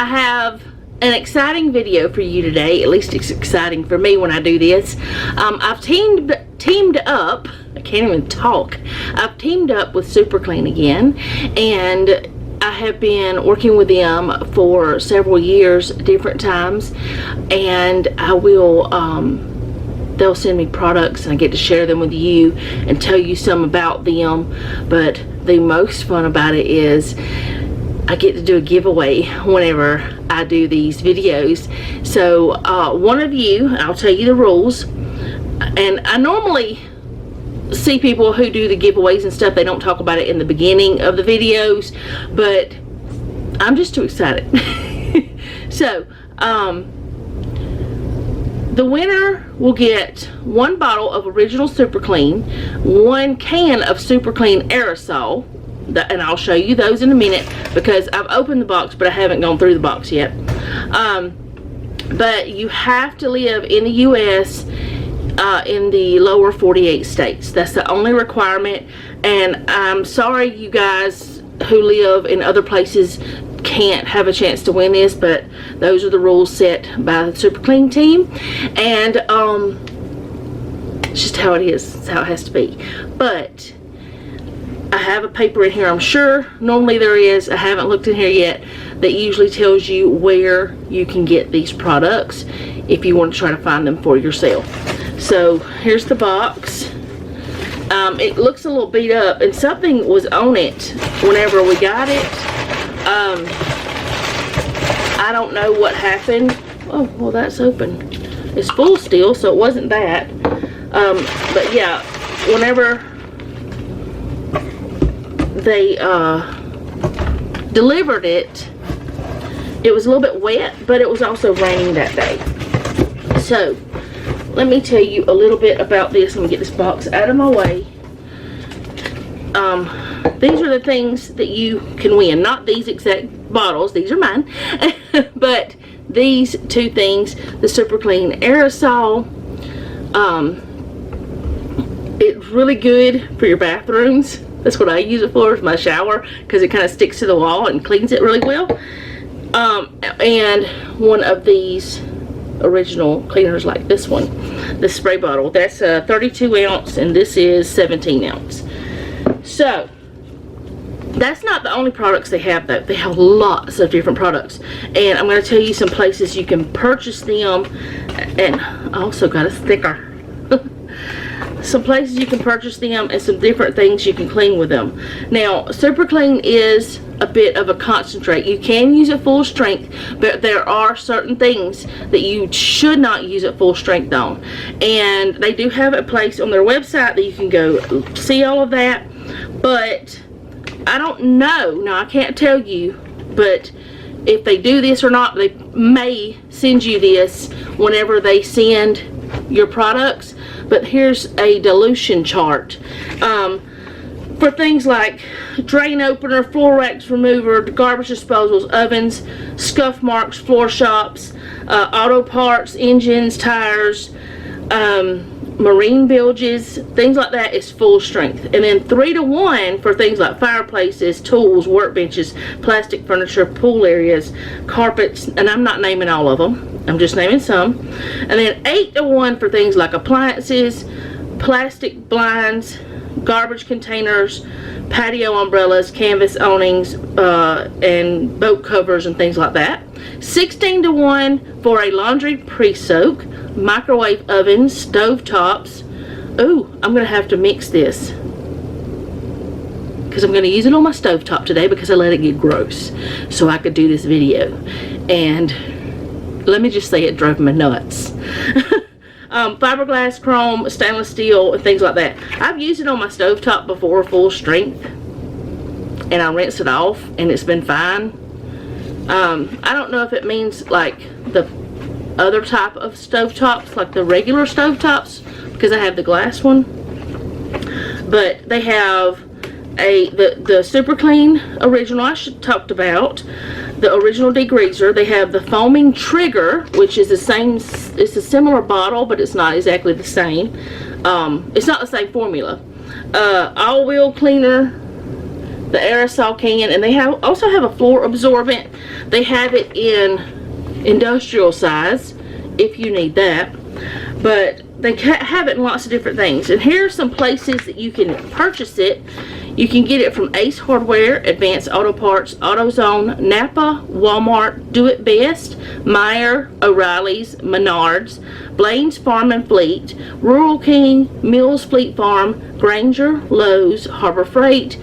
I have an exciting video for you today. At least it's exciting for me when I do this. I've teamed up. I can't even talk. I've teamed up with Super Clean again, and I have been working with them for several years, different times, and I will they'll send me products and I get to share them with you and tell you some about them. But the most fun about it is I get to do a giveaway whenever I do these videos. So one of you, I'll tell you the rules, and I normally see people who do the giveaways and stuff, they don't talk about it in the beginning of the videos, but I'm just too excited. So the winner will get 1 bottle of original Super Clean, 1 can of Super Clean aerosol, and I'll show you those in a minute because I've opened the box but I haven't gone through the box yet. But you have to live in the US, in the lower 48 states. That's the only requirement, and I'm sorry you guys who live in other places can't have a chance to win this, but those are the rules set by the Super Clean team, and it's just how it is. It's how it has to be. But I have a paper in here, I'm sure normally there is, I haven't looked in here yet, that usually tells you where you can get these products if you want to try to find them for yourself. So here's the box. It looks a little beat up, and something was on it whenever we got it. I don't know what happened. Oh, well, that's open. It's full still, so it wasn't that. But yeah, whenever they delivered it, it was a little bit wet, but it was also raining that day. So let me tell you a little bit about this. Let me get this box out of my way. These are the things that you can win. Not these exact bottles, these are mine. But these 2 things, the Super Clean aerosol, it's really good for your bathrooms. That's what I use it for, is my shower, because it kind of sticks to the wall and cleans it really well. And one of these original cleaners like this one, the spray bottle, that's a 32 ounce and this is 17 ounce. So that's not the only products they have though. They have lots of different products, and I'm going to tell you some places you can purchase them, and I also got a sticker. Some places you can purchase them and some different things you can clean with them. Now, Super Clean is a bit of a concentrate. You can use it full strength, but there are certain things that you should not use it full strength on. And they do have a place on their website that you can go see all of that. But I don't know. Now, I can't tell you, but if they do this or not, they may send you this whenever they send your products. But here's a dilution chart for things like drain opener, floor wax remover, garbage disposals, ovens, scuff marks, floor shops, auto parts, engines, tires, marine bilges, things like that is full strength. And then 3 to 1 for things like fireplaces, tools, workbenches, plastic furniture, pool areas, carpets, and I'm not naming all of them. I'm just naming some. And then 8 to 1 for things like appliances, plastic blinds, garbage containers, patio umbrellas, canvas awnings, and boat covers and things like that. 16 to 1 for a laundry pre-soak, microwave ovens, stove tops. Ooh, I'm going to have to mix this because I'm going to use it on my stove top today because I let it get gross so I could do this video. And let me just say it drove me nuts. Fiberglass, chrome, stainless steel, and things like that. I've used it on my stovetop before, full strength, and I rinse it off, and it's been fine. I don't know if it means like the other type of stovetops, like the regular stovetops, because I have the glass one. But they have the Super Clean original I talked about, the original degreaser. They have the foaming trigger, which is the same, it's a similar bottle, but it's not exactly the same. It's not the same formula. All wheel cleaner, the aerosol can, and they also have a floor absorbent. They have it in industrial size if you need that, but they have it in lots of different things. And here are some places that you can purchase it. You can get it from Ace Hardware, Advanced Auto Parts, AutoZone, Napa, Walmart, Do It Best, Meijer, O'Reilly's, Menards, Blaine's Farm and Fleet, Rural King, Mills Fleet Farm, Granger, Lowe's, Harbor Freight,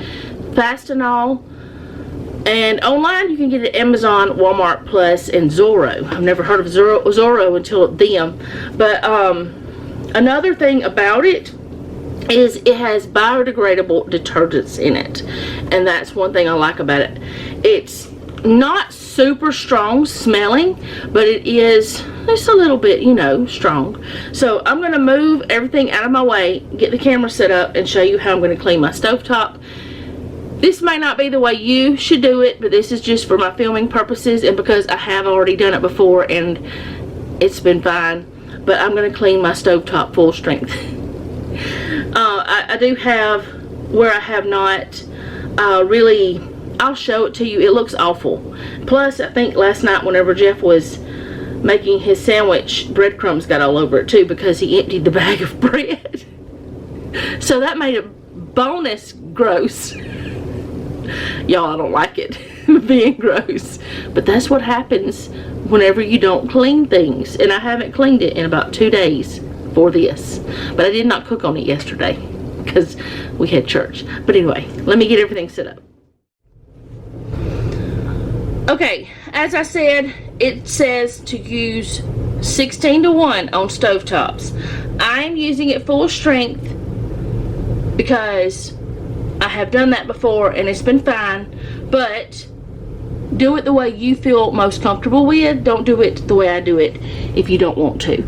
Fastenal, and online you can get it at Amazon, Walmart Plus, and Zorro. I've never heard of Zorro until them. But another thing about it is it has biodegradable detergents in it, and that's one thing I like about it. It's not super strong smelling, but it is just a little bit, you know, strong. So I'm going to move everything out of my way, get the camera set up, and show you how I'm going to clean my stovetop. This may not be the way you should do it, but this is just for my filming purposes and because I have already done it before and it's been fine. But I'm going to clean my stovetop full strength. I do have where I have not really, I'll show it to you. It looks awful. Plus, I think last night whenever Jeff was making his sandwich, breadcrumbs got all over it too because he emptied the bag of bread. So that made it bonus gross. Y'all, I don't like it being gross. But that's what happens whenever you don't clean things. And I haven't cleaned it in about 2 days for this. But I did not cook on it yesterday because we had church. But anyway, let me get everything set up. Okay, as I said, it says to use 16:1 on stovetops. I'm using it full strength because I have done that before and it's been fine. But do it the way you feel most comfortable with. Don't do it the way I do it if you don't want to.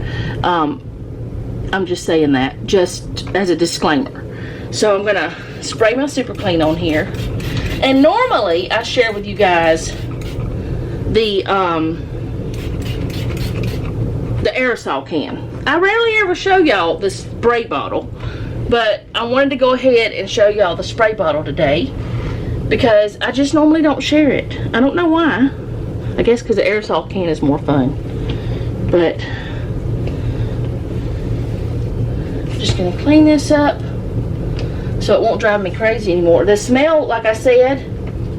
I'm just saying that just as a disclaimer. So I'm gonna spray my super clean on here. And normally I share with you guys the aerosol can. I rarely ever show y'all the spray bottle, but I wanted to go ahead and show y'all the spray bottle today because I just normally don't share it. I don't know why. I guess because the aerosol can is more fun. But I'm just gonna clean this up so it won't drive me crazy anymore. The smell, like I said,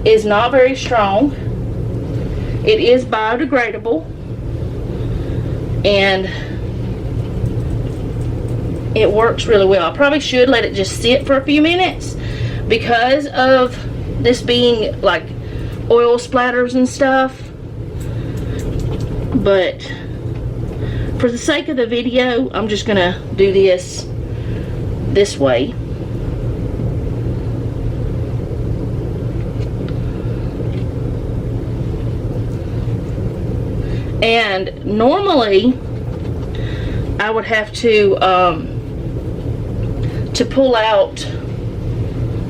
is not very strong. It is biodegradable, and it works really well. I probably should let it just sit for a few minutes because of this being like oil splatters and stuff. But for the sake of the video, I'm just gonna do this way. And normally I would have to pull out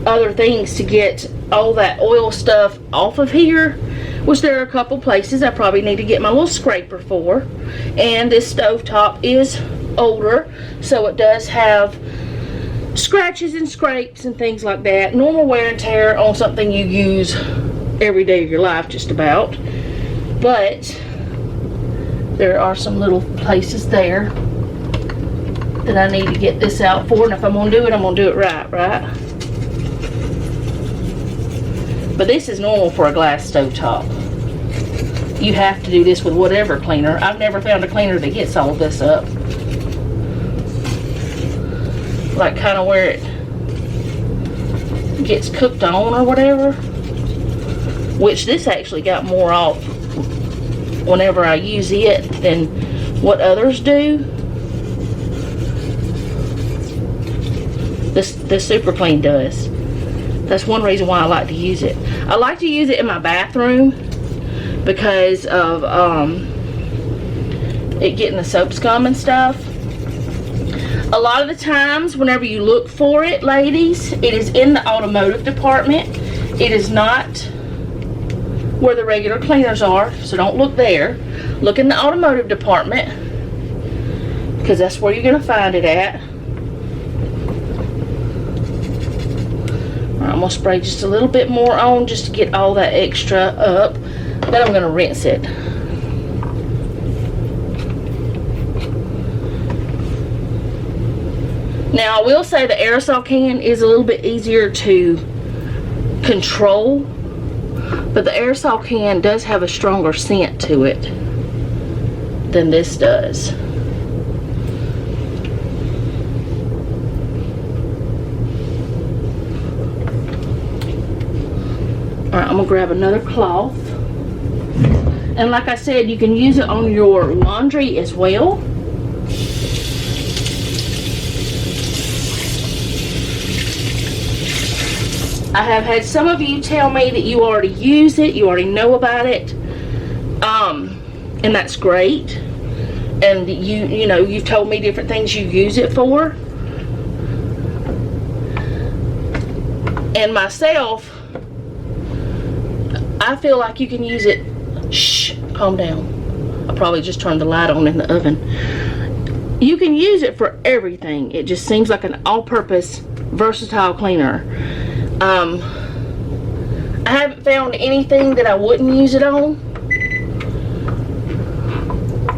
other things to get all that oil stuff off of here, which there are a couple places I probably need to get my little scraper for. And this stovetop is older, so it does have scratches and scrapes and things like that. Normal wear and tear on something you use every day of your life just about. But there are some little places there that I need to get this out for, and if I'm gonna do it, I'm gonna do it right? But this is normal for a glass stovetop. You have to do this with whatever cleaner. I've never found a cleaner that gets all of this up. Like kind of where it gets cooked on or whatever. Which this actually got more off whenever I use it than what others do. This super clean does. That's one reason why I like to use it. I like to use it in my bathroom because of it getting the soap scum and stuff. A lot of the times whenever you look for it, ladies, it is in the automotive department. It is not where the regular cleaners are, so don't look there. Look in the automotive department because that's where you're going to find it at. All right, I'm I'm going to spray just a little bit more on just to get all that extra up. Then I'm going to rinse it. Now I will say the aerosol can is a little bit easier to control, but the aerosol can does have a stronger scent to it than this does. Alright, I'm going to grab another cloth. And like I said, you can use it on your laundry as well. I have had some of you tell me that you already use it, you already know about it. And that's great. And you know, you've told me different things you use it for. And myself, I feel like you can use it. Shh, calm down. I probably just turned the light on in the oven. You can use it for everything. It just seems like an all-purpose, versatile cleaner. I haven't found anything that I wouldn't use it on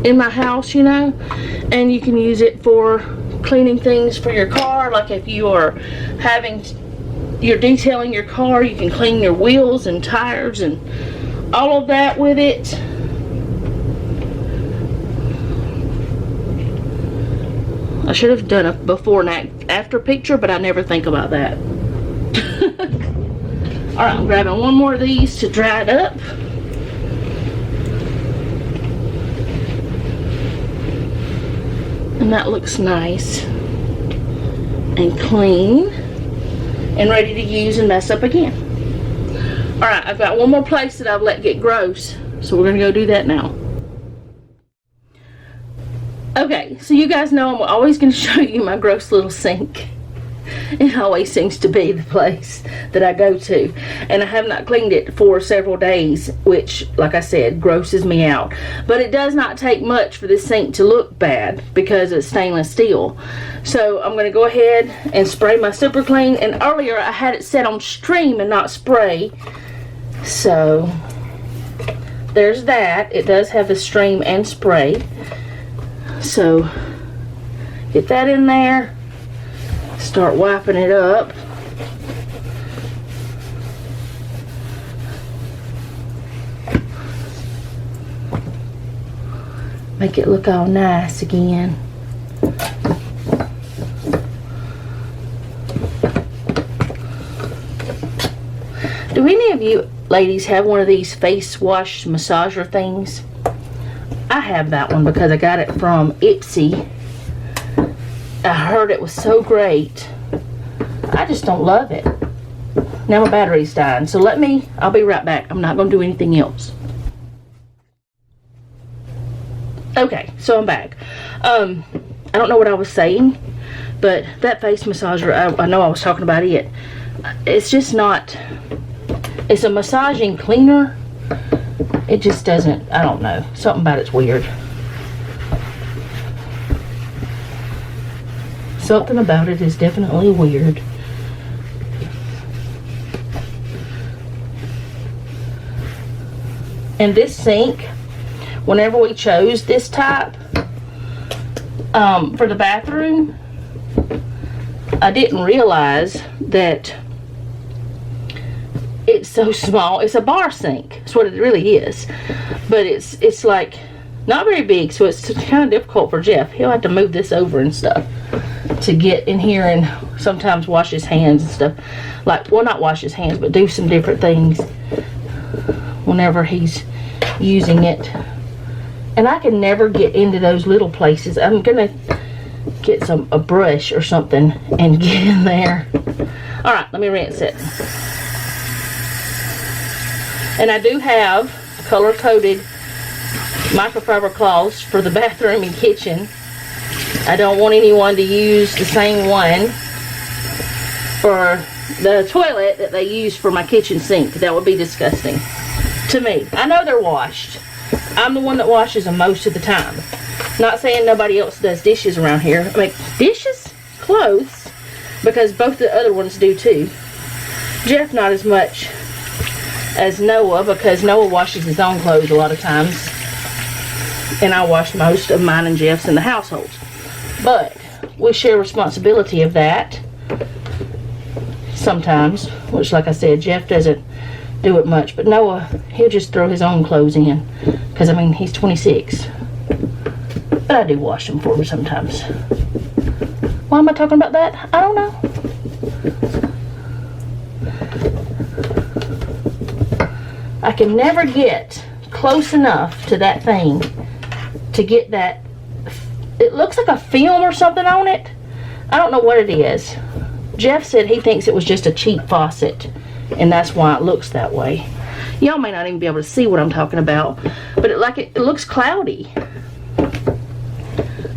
in my house, you know. And you can use it for cleaning things for your car, like if you are you're detailing your car, you can clean your wheels and tires and all of that with it. I should have done a before and after picture, but I never think about that. Alright, I'm grabbing one more of these to dry it up. And that looks nice and clean and ready to use and mess up again. Alright, I've got one more place that I've let get gross, so we're going to go do that now. Okay, so you guys know I'm always going to show you my gross little sink. It always seems to be the place that I go to. And I have not cleaned it for several days, which, like I said, grosses me out. But it does not take much for this sink to look bad because it's stainless steel. So I'm going to go ahead and spray my super clean. And earlier I had it set on stream and not spray. So there's that. It does have the stream and spray. So get that in there. Start wiping it up. Make it look all nice again. Do any of you ladies have one of these face wash massager things? I have that one because I got it from Ipsy. I heard it was so great. I just don't love it. Now my battery's dying, so I'll be right back. I'm not going to do anything else. Okay, so I'm back. I don't know what I was saying, but that face massager, I know I was talking about it. It's just not, it's a massaging cleaner. It just doesn't, I don't know. Something about it's weird. Something about it is definitely weird. And this sink, whenever we chose this type for the bathroom, I didn't realize that it's so small. It's a bar sink. That's what it really is. But it's like not very big, so it's kind of difficult for Jeff. He'll have to move this over and stuff to get in here and sometimes wash his hands and stuff. Like, well, not wash his hands, but do some different things whenever he's using it. And I can never get into those little places. I'm gonna get a brush or something and get in there. Alright, let me rinse it. And I do have color-coded microfiber cloths for the bathroom and kitchen. I don't want anyone to use the same one for the toilet that they use for my kitchen sink. That would be disgusting to me. I know they're washed. I'm the one that washes them most of the time. Not saying nobody else does dishes around here. I mean, dishes? Clothes. Because both the other ones do too. Jeff not as much as Noah, because Noah washes his own clothes a lot of times, and I wash most of mine and Jeff's in the household. But we share responsibility of that sometimes, which, like I said, Jeff doesn't do it much, but Noah, he'll just throw his own clothes in, because I mean, he's 26, but I do wash them for him sometimes. Why am I talking about that? I don't know. I can never get close enough to that thing to get that. It looks like a film or something on it. I don't know what it is. Jeff said he thinks it was just a cheap faucet, and that's why it looks that way. Y'all may not even be able to see what I'm talking about, but it looks cloudy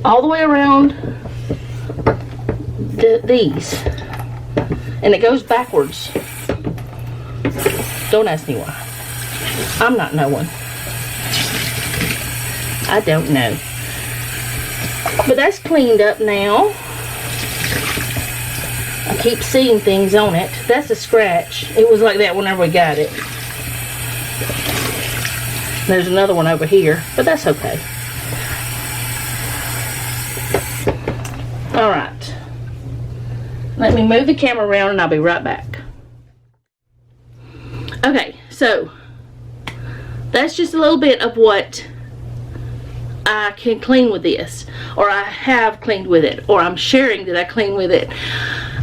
all the way around these, and it goes backwards. Don't ask me why. I'm not knowing. I don't know. But that's cleaned up now. I keep seeing things on it. That's a scratch. It was like that whenever we got it. There's another one over here, but that's okay. Alright. Let me move the camera around and I'll be right back. Okay, so that's just a little bit of what I can clean with this, or I have cleaned with it, or I'm sharing that I clean with it.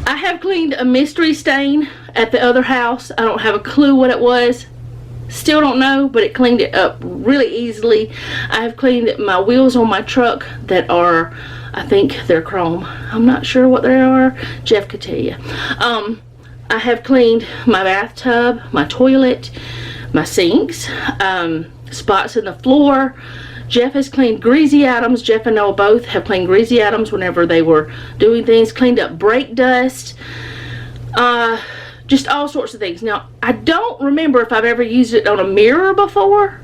I have cleaned a mystery stain at the other house. I don't have a clue what it was. Still don't know, but it cleaned it up really easily. I have cleaned my wheels on my truck that are, I think they're chrome. I'm not sure what they are. Jeff could tell you. I have cleaned my bathtub, my toilet, my sinks, spots in the floor. Jeff has cleaned greasy items. Jeff and Noah both have cleaned greasy items whenever they were doing things. Cleaned up brake dust. Just all sorts of things. Now, I don't remember if I've ever used it on a mirror before.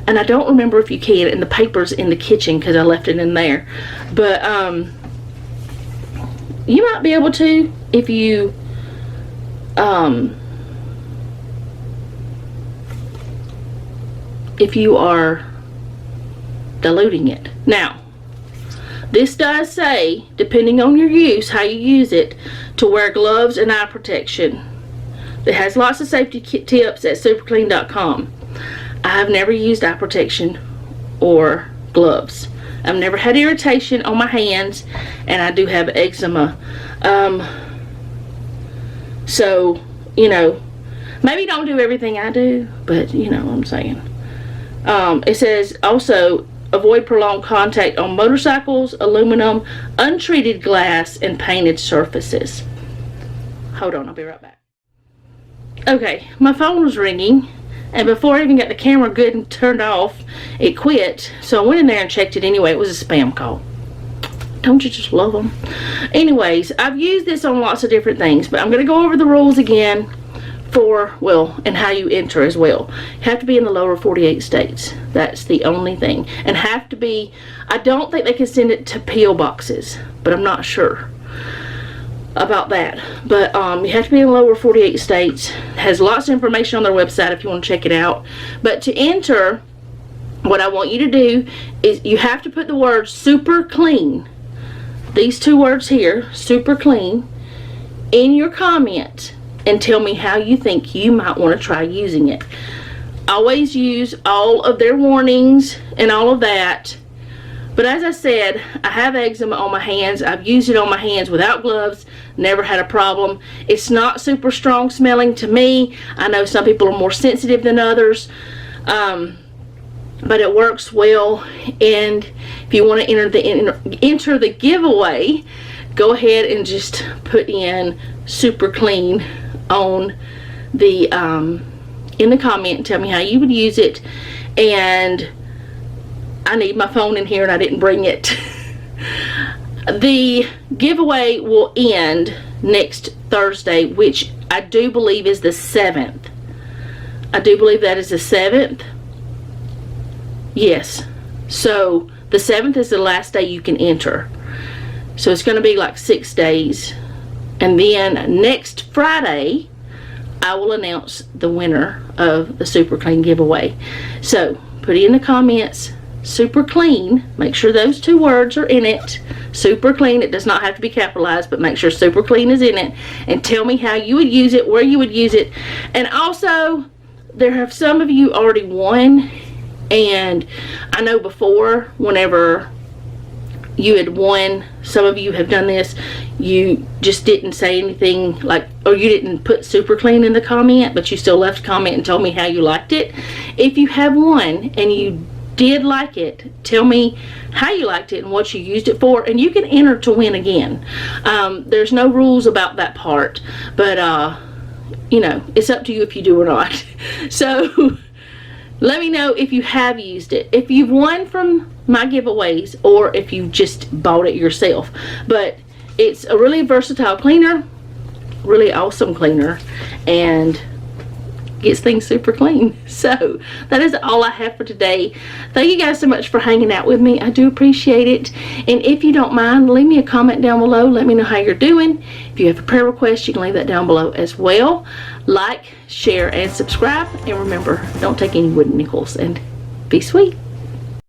And I don't remember if you can. And the paper's in the kitchen because I left it in there. But you might be able to if you are diluting it. Now, this does say, depending on your use, how you use it, to wear gloves and eye protection. It has lots of safety tips at superclean.com. I have never used eye protection or gloves. I've never had irritation on my hands, and I do have eczema. So, you know, maybe don't do everything I do, but you know what I'm saying. It says also, avoid prolonged contact on motorcycles, aluminum, untreated glass, and painted surfaces. Hold on, I'll be right back. Okay, my phone was ringing, and before I even got the camera good and turned off, it quit. So I went in there and checked it anyway. It was a spam call. Don't you just love them? Anyways, I've used this on lots of different things, but I'm going to go over the rules again for, well, and how you enter as well. You have to be in the lower 48 states. That's the only thing. And have to be, I don't think they can send it to P.O. boxes, but I'm not sure about that. But you have to be in the lower 48 states. It has lots of information on their website if you want to check it out. But to enter, what I want you to do is you have to put the word super clean, these two words here, super clean, in your comment and tell me how you think you might want to try using it. Always use all of their warnings and all of that. But as I said, I have eczema on my hands. I've used it on my hands without gloves. Never had a problem. It's not super strong smelling to me. I know some people are more sensitive than others. But it works well. And if you want to enter the giveaway, go ahead and just put in super clean on the in the comment and tell me how you would use it. And I need my phone in here and I didn't bring it. The giveaway will end next Thursday, which I do believe is the 7th. I do believe that is the 7th. Yes. So the 7th is the last day you can enter. So it's going to be like 6 days. And then next Friday, I will announce the winner of the Super Clean giveaway. So put it in the comments, Super Clean. Make sure those 2 words are in it. Super Clean. It does not have to be capitalized, but make sure Super Clean is in it. And tell me how you would use it, where you would use it. And also, there have some of you already won. And I know before, whenever you had won, some of you have done this, you just didn't say anything, like, or you didn't put Super Clean in the comment, but you still left a comment and told me how you liked it. If you have won and you did like it, tell me how you liked it and what you used it for, and you can enter to win again. There's no rules about that part, but you know, it's up to you if you do or not. So let me know if you have used it, if you've won from my giveaways, or if you just bought it yourself. But it's a really versatile cleaner, really awesome cleaner, and gets things super clean. So that is all I have for today. Thank you guys so much for hanging out with me. I do appreciate it. And if you don't mind, leave me a comment down below. Let me know how you're doing. If you have a prayer request, you can leave that down below as well. Like, share, and subscribe. And remember, don't take any wooden nickels, and be sweet.